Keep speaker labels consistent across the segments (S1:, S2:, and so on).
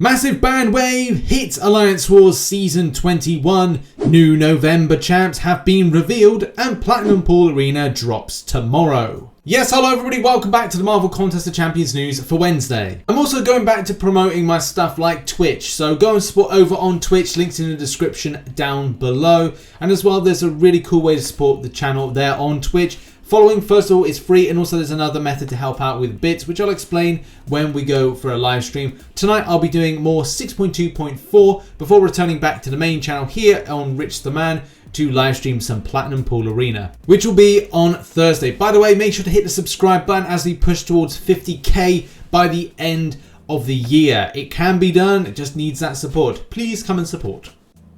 S1: Massive ban wave hits Alliance Wars Season 21, new November champs have been revealed, and Platinumpool Arena drops tomorrow. Yes, hello everybody, welcome back to the Marvel Contest of Champions news for Wednesday. I'm also going back to promoting my stuff like Twitch, so go and support over on Twitch, links in the description down below. And as well, there's a really cool way to support the channel there on Twitch. Following, first of all, is free, and also there's another method to help out with bits, which I'll explain when we go for a live stream. Tonight, I'll be doing more 6.2.4 before returning back to the main channel here on RichTheMan to live stream some Platinumpool Arena, which will be on Thursday. By the way, make sure to hit the subscribe button as we push towards 50k by the end of the year. It can be done, it just needs that support. Please come and support.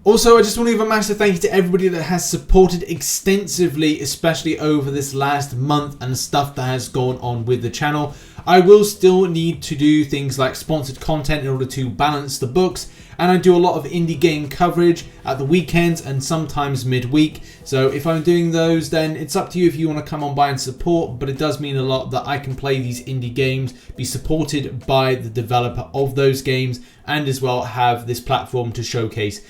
S1: Also, I just want to give a massive thank you to everybody that has supported extensively, especially over this last month and the stuff that has gone on with the channel. I will still need to do things like sponsored content in order to balance the books, and I do a lot of indie game coverage at the weekends and sometimes midweek. So if I'm doing those, then it's up to you if you want to come on by and support, but it does mean a lot that I can play these indie games, be supported by the developer of those games, and as well have this platform to showcase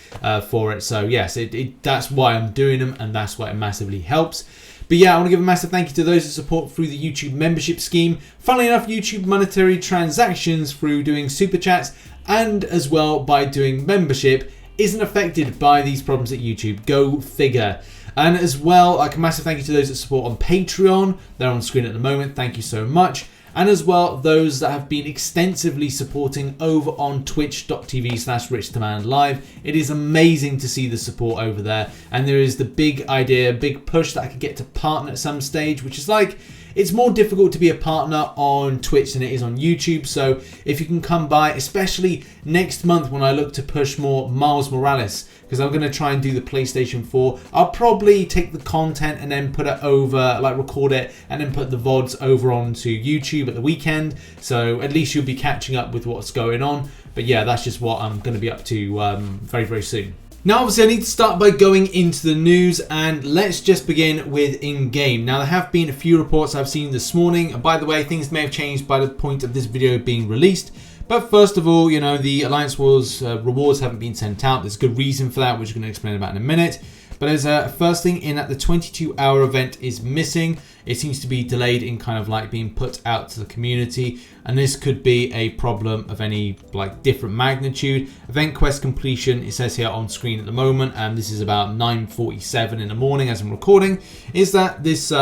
S1: for it. So yes, that's why I'm doing them, and that's why it massively helps. But yeah, I want to give a massive thank you to those who support through the YouTube membership scheme. Funnily enough, YouTube monetary transactions through doing super chats and as well by doing membership isn't affected by these problems at YouTube. Go figure. And as well, like a massive thank you to those that support on Patreon. They're on screen at the moment. Thank you so much. And as well, those that have been extensively supporting over on twitch.tv/RichTheMan live. It is amazing to see the support over there. And there is the big idea, big push that I could get to partner at some stage, which is like, it's more difficult to be a partner on Twitch than it is on YouTube. So if you can come by, especially next month when I look to push more Miles Morales, because I'm going to try and do the PlayStation 4. I'll probably take the content and then put it over, like record it, and then put the VODs over onto YouTube at the weekend. So at least you'll be catching up with what's going on. But yeah, that's just what I'm going to be up to very, very soon. Now, obviously, I need to start by going into the news, and let's just begin with in-game. Now, there have been a few reports I've seen this morning, and by the way, things may have changed by the point of this video being released. But first of all, you know, the Alliance Wars rewards haven't been sent out. There's a good reason for that, which I'm going to explain about in a minute. But as a first thing in that the 22-hour event is missing. It seems to be delayed in kind of like being put out to the community. And this could be a problem of any like different magnitude. Event quest completion, it says here on screen at the moment, and this is about 9:47 in the morning as I'm recording, is that this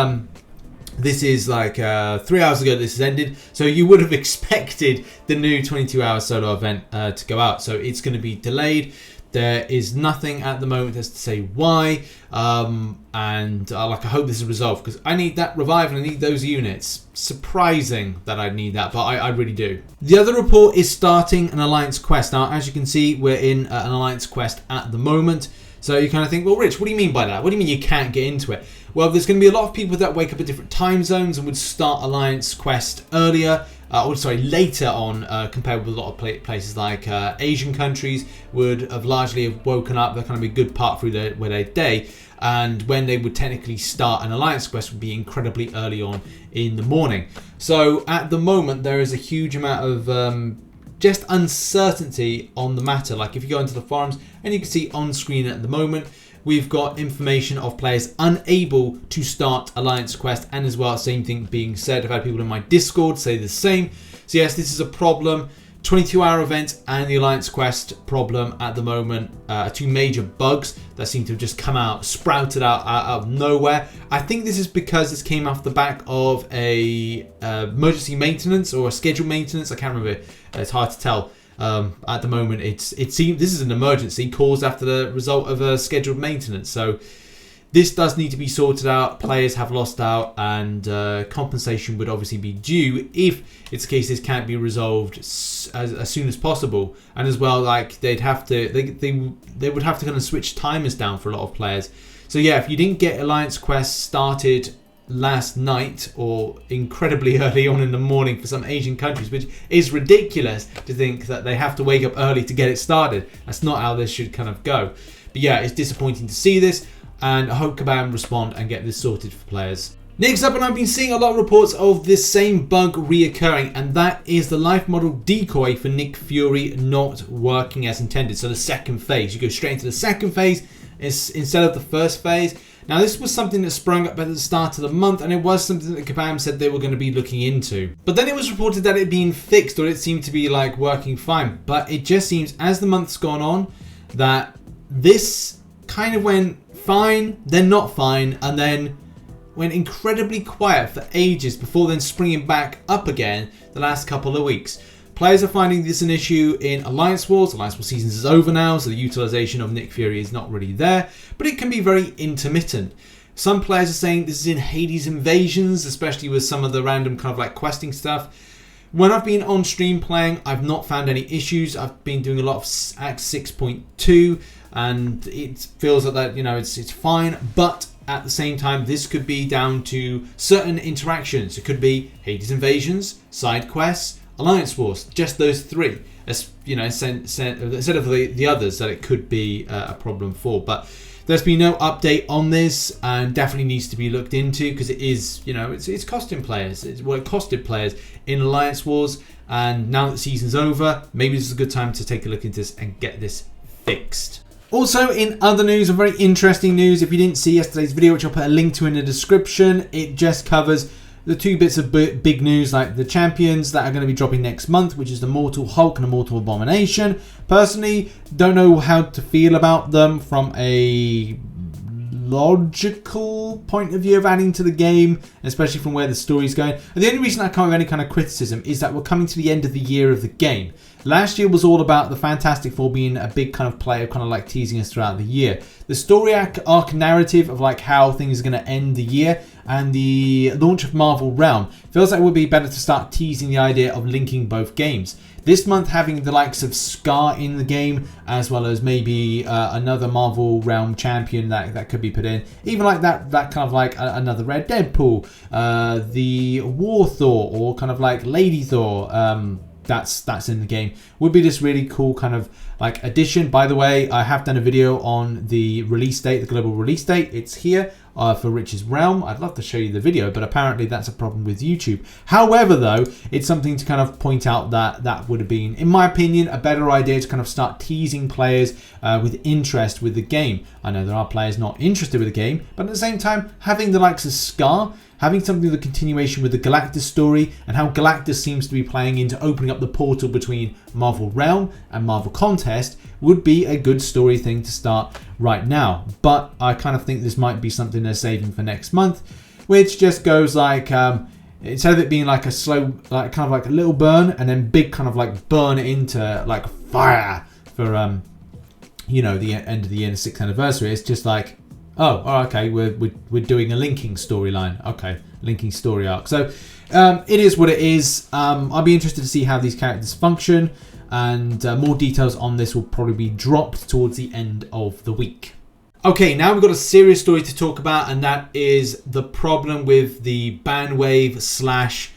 S1: is like 3 hours ago this has ended. So you would have expected the new 22-hour solo event to go out. So it's going to be delayed. There is nothing at the moment as to say why, and I hope this is resolved because I need that revive and I need those units. Surprising that I need that, but I really do. The other report is starting an Alliance quest. Now, as you can see, we're in an Alliance quest at the moment. So you kind of think, well, Rich, what do you mean by that? What do you mean you can't get into it? Well, there's going to be a lot of people that wake up at different time zones and would start Alliance quest earlier. Later on, compared with a lot of places like Asian countries would have largely woken up. They're kind of a good part through their day, and when they would technically start an Alliance quest would be incredibly early on in the morning. So at the moment, there is a huge amount of just uncertainty on the matter. Like if you go into the forums, and you can see on screen at the moment, we've got information of players unable to start Alliance quest, and as well, same thing being said. I've had people in my Discord say the same. So yes, this is a problem. 22-hour event and the Alliance quest problem at the moment are two major bugs that seem to have just come out, sprouted out of nowhere. I think this is because this came off the back of a emergency maintenance or a scheduled maintenance. I can't remember. It's hard to tell. At the moment, it seems this is an emergency caused after the result of a scheduled maintenance. So this does need to be sorted out. Players have lost out, and compensation would obviously be due if it's the case this can't be resolved as soon as possible. And as well, like they'd have to, they would have to kind of switch timers down for a lot of players. So yeah, if you didn't get Alliance Quest started last night or incredibly early on in the morning for some Asian countries, which is ridiculous to think that they have to wake up early to get it started. That's not how this should kind of go. But yeah, it's disappointing to see this, and I hope Kabam respond and get this sorted for players. Next up, and I've been seeing a lot of reports of this same bug reoccurring, and that is the life model Decoy for Nick Fury not working as intended. So the second phase, you go straight into the second phase instead of the first phase. Now this was something that sprung up at the start of the month, and it was something that Kabam said they were going to be looking into. But then it was reported that it had been fixed, or it seemed to be like working fine. But it just seems as the month's gone on that this kind of went fine, then not fine, and then went incredibly quiet for ages before then springing back up again the last couple of weeks. Players are finding this an issue in Alliance Wars. Alliance Wars seasons is over now, so the utilization of Nick Fury is not really there, but it can be very intermittent. Some players are saying this is in Hades Invasions, especially with some of the random kind of like questing stuff. When I've been on stream playing, I've not found any issues. I've been doing a lot of Act 6.2, and it feels like that, you know, it's fine, but at the same time, this could be down to certain interactions. It could be Hades Invasions, side quests, Alliance Wars, just those three. As you know, instead of the others that it could be a problem for. But there's been no update on this, and definitely needs to be looked into because it is, you know, it's costing players. It costed players in Alliance Wars, and now that the season's over, maybe this is a good time to take a look into this and get this fixed. Also, in other news, some very interesting news. If you didn't see yesterday's video, which I'll put a link to in the description, it just covers the two bits of big news, like the champions that are going to be dropping next month, which is the Immortal Hulk and Immortal Abomination. Personally, don't know how to feel about them from a logical point of view of adding to the game, especially from where the story's going. And the only reason I can't have any kind of criticism is that we're coming to the end of the year of the game. Last year was all about the Fantastic Four being a big kind of player, kind of like teasing us throughout the year. The story arc narrative of like how things are going to end the year and the launch of Marvel Realm feels like it would be better to start teasing the idea of linking both games. This month having the likes of Scar in the game, as well as maybe another Marvel Realm champion that could be put in. Even like that kind of like another Red Deadpool, the War Thor, or kind of like Lady Thor, that's in the game, would be this really cool kind of like addition. By the way, I have done a video on the release date, the global release date. It's here for Rich's Realm. I'd love to show you the video, but apparently that's a problem with YouTube. However, though, it's something to kind of point out that would have been, in my opinion, a better idea to kind of start teasing players with interest with the game. I know there are players not interested with the game, but at the same time, having the likes of Scar, having something of a continuation with the Galactus story and how Galactus seems to be playing into opening up the portal between Marvel Realm and Marvel Contest would be a good story thing to start right now. But I kind of think this might be something they're saving for next month, which just goes like, instead of it being like a slow, like kind of like a little burn and then big kind of like burn into like fire for, you know, the end of the year, the 6th anniversary, it's just like, oh, okay, we're doing a linking storyline. Okay, linking story arc. So it is what it is. I'll be interested to see how these characters function, and more details on this will probably be dropped towards the end of the week. Okay, now we've got a serious story to talk about, and that is the problem with the ban wave slash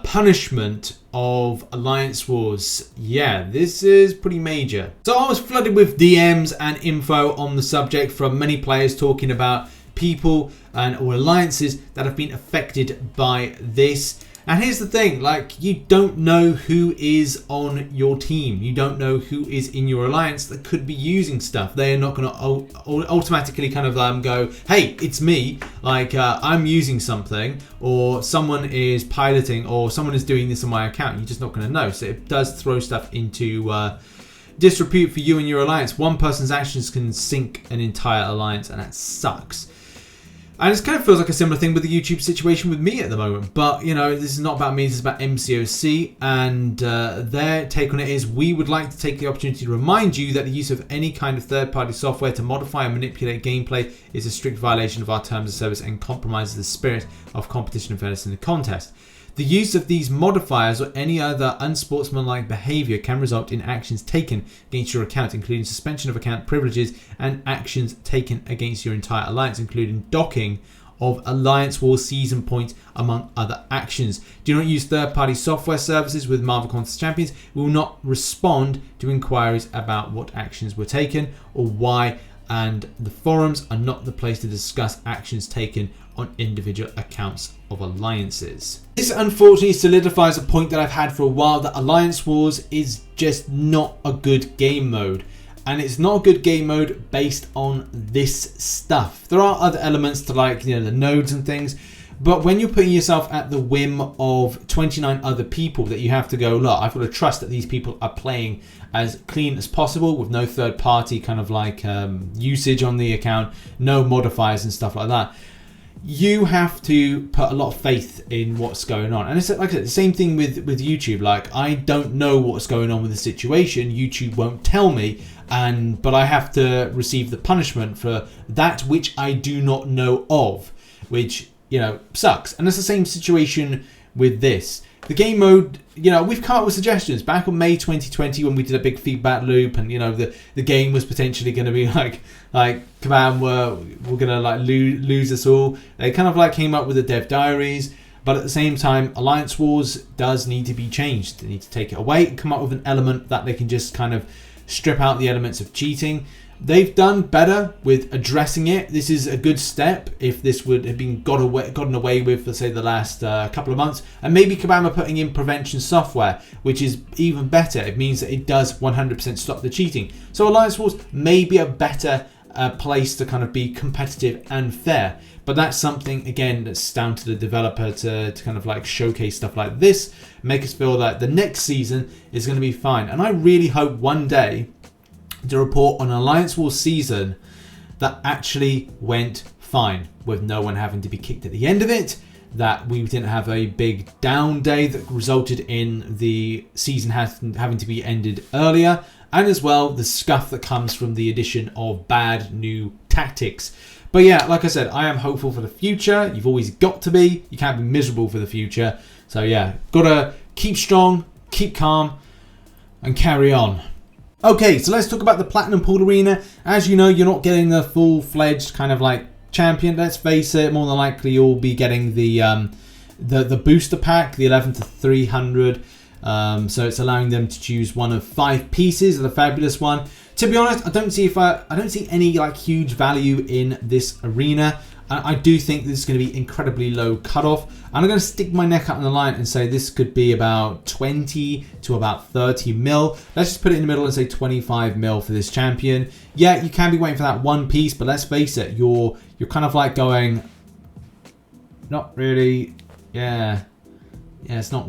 S1: punishment of Alliance Wars. Yeah, this is pretty major. So I was flooded with DMs and info on the subject from many players talking about people or alliances that have been affected by this. And here's the thing, like, you don't know who is on your team. You don't know who is in your alliance that could be using stuff. They are not going to automatically kind of go, hey, it's me. Like, I'm using something, or someone is piloting, or someone is doing this on my account. You're just not going to know. So it does throw stuff into disrepute for you and your alliance. One person's actions can sink an entire alliance, and that sucks. And it kind of feels like a similar thing with the YouTube situation with me at the moment. But, you know, this is not about me, this is about MCOC. And their take on it is, we would like to take the opportunity to remind you that the use of any kind of third-party software to modify and manipulate gameplay is a strict violation of our terms of service and compromises the spirit of competition and fairness in the contest. The use of these modifiers or any other unsportsmanlike behavior can result in actions taken against your account, including suspension of account privileges and actions taken against your entire alliance, including docking of Alliance War season points, among other actions. Do not use third-party software services with Marvel Contest Champions. We will not respond to inquiries about what actions were taken or why and the forums are not the place to discuss actions taken on individual accounts of alliances. This unfortunately solidifies a point that I've had for a while, that Alliance Wars is just not a good game mode. And it's not a good game mode based on this stuff. There are other elements to, like, you know, the nodes and things, but when you're putting yourself at the whim of 29 other people that you have to go, look, I've got to trust that these people are playing as clean as possible with no third party kind of like usage on the account, no modifiers and stuff like that. You have to put a lot of faith in what's going on. And it's like I said, the same thing with YouTube. Like, I don't know what's going on with the situation. YouTube won't tell me, but I have to receive the punishment for that which I do not know of, which, you know, sucks. And it's the same situation with this. The game mode, you know, we've come up with suggestions back on May 2020 when we did a big feedback loop, and, you know, the game was potentially going to be like Kabam we're going to like lose us all. They kind of like came up with the dev diaries, but at the same time, Alliance Wars does need to be changed. They need to take it away and come up with an element that they can just kind of strip out the elements of cheating. They've done better with addressing it. This is a good step. If this would have been gotten away with, let's say, the last couple of months, and maybe Kabam are putting in prevention software, which is even better. It means that it does 100% stop the cheating. So Alliance Wars may be a better place to kind of be competitive and fair. But that's something, again, that's down to the developer to kind of like showcase stuff like this, make us feel that the next season is going to be fine. And I really hope one day to report on an Alliance Wars season that actually went fine, with no one having to be kicked at the end of it, that we didn't have a big down day that resulted in the season having to be ended earlier, and as well the scuff that comes from the addition of bad new tactics. But yeah, like I said, I am hopeful for the future. You've always got to be. You can't be miserable for the future. So yeah, gotta keep strong, keep calm, and carry on. Okay, so let's talk about the Platinumpool Arena. As you know, you're not getting the full-fledged kind of like champion. Let's face it, more than likely you'll be getting the booster pack, the 11 to 300. So it's allowing them to choose one of 5 pieces of the fabulous one. To be honest, I don't see any like huge value in this arena. I do think this is going to be incredibly low cutoff. And I'm going to stick my neck out on the line and say this could be about 20 to about 30 mil. Let's just put it in the middle and say 25 mil for this champion. Yeah, you can be waiting for that one piece, but let's face it, you're kind of like going, not really, yeah, it's not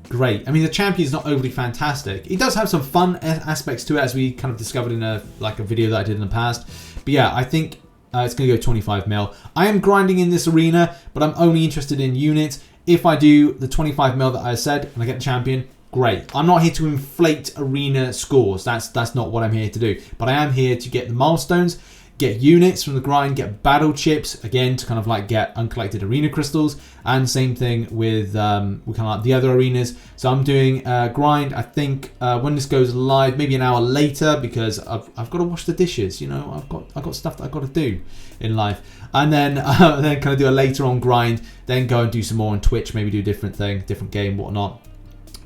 S1: great. I mean, the champion is not overly fantastic. It does have some fun aspects to it, as we kind of discovered in a video that I did in the past. But yeah, I think it's going to go 25 mil. I am grinding in this arena, but I'm only interested in units. If I do the 25 mil that I said and I get the champion, great. I'm not here to inflate arena scores. That's not what I'm here to do. But I am here to get the milestones, get units from the grind, get battle chips, again, to kind of like get uncollected arena crystals, and same thing with kind of like the other arenas. So I'm doing grind, I think, when this goes live, maybe an hour later, because I've got to wash the dishes, you know, I've got stuff that I've got to do in life. And then kind of do a later on grind, then go and do some more on Twitch, maybe do a different thing, different game, whatnot.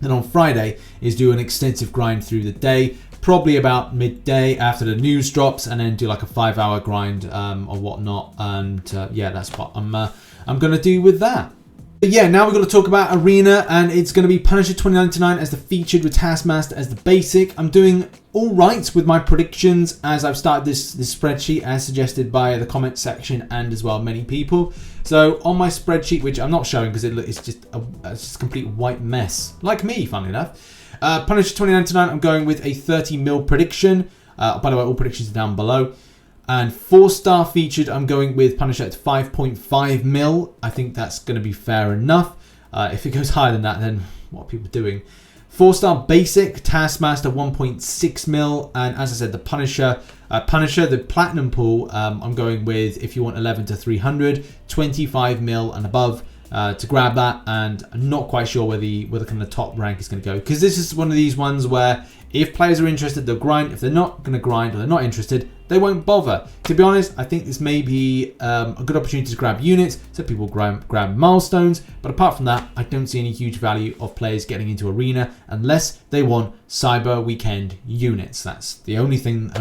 S1: Then on Friday is do an extensive grind through the day, probably about midday after the news drops, and then do like a 5-hour grind or whatnot. And yeah, that's what I'm gonna do with that. But yeah, now we've got to talk about Arena, and it's going to be Punisher 2099 as the featured, with Taskmaster as the basic. I'm doing all right with my predictions as I've started this spreadsheet as suggested by the comment section and as well many people. So on my spreadsheet, which I'm not showing because it's just a complete white mess, like me, funnily enough. Punisher 2099, I'm going with a 30 mil prediction. By the way, all predictions are down below. And 4-star featured, I'm going with Punisher at 5.5 mil. I think that's going to be fair enough. If it goes higher than that, then what are people doing? 4-star basic, Taskmaster 1.6 mil. And as I said, the Punisher, the Platinumpool, I'm going with, if you want 11 to 300, 25 mil and above. To grab that, and I'm not quite sure where the kind of top rank is going to go, because this is one of these ones where if players are interested, they'll grind. If they're not going to grind or they're not interested, they won't bother. To be honest, I think this may be a good opportunity to grab units, so people grab milestones. But apart from that, I don't see any huge value of players getting into Arena unless they want Cyber Weekend units. That's the only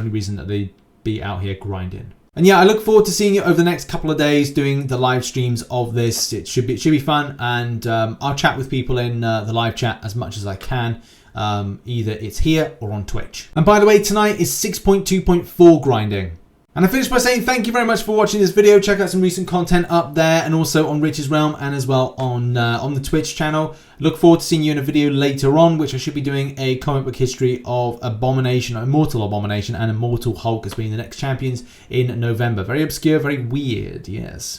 S1: reason that they be out here grinding. And yeah, I look forward to seeing you over the next couple of days doing the live streams of this. It should be fun, and I'll chat with people in the live chat as much as I can. Either it's here or on Twitch. And by the way, tonight is 6.2.4 grinding. And I finish by saying thank you very much for watching this video. Check out some recent content up there and also on Rich's Realm and as well on the Twitch channel. Look forward to seeing you in a video later on, which I should be doing a comic book history of Abomination, Immortal Abomination and Immortal Hulk as being the next champions in November. Very obscure, very weird, yes.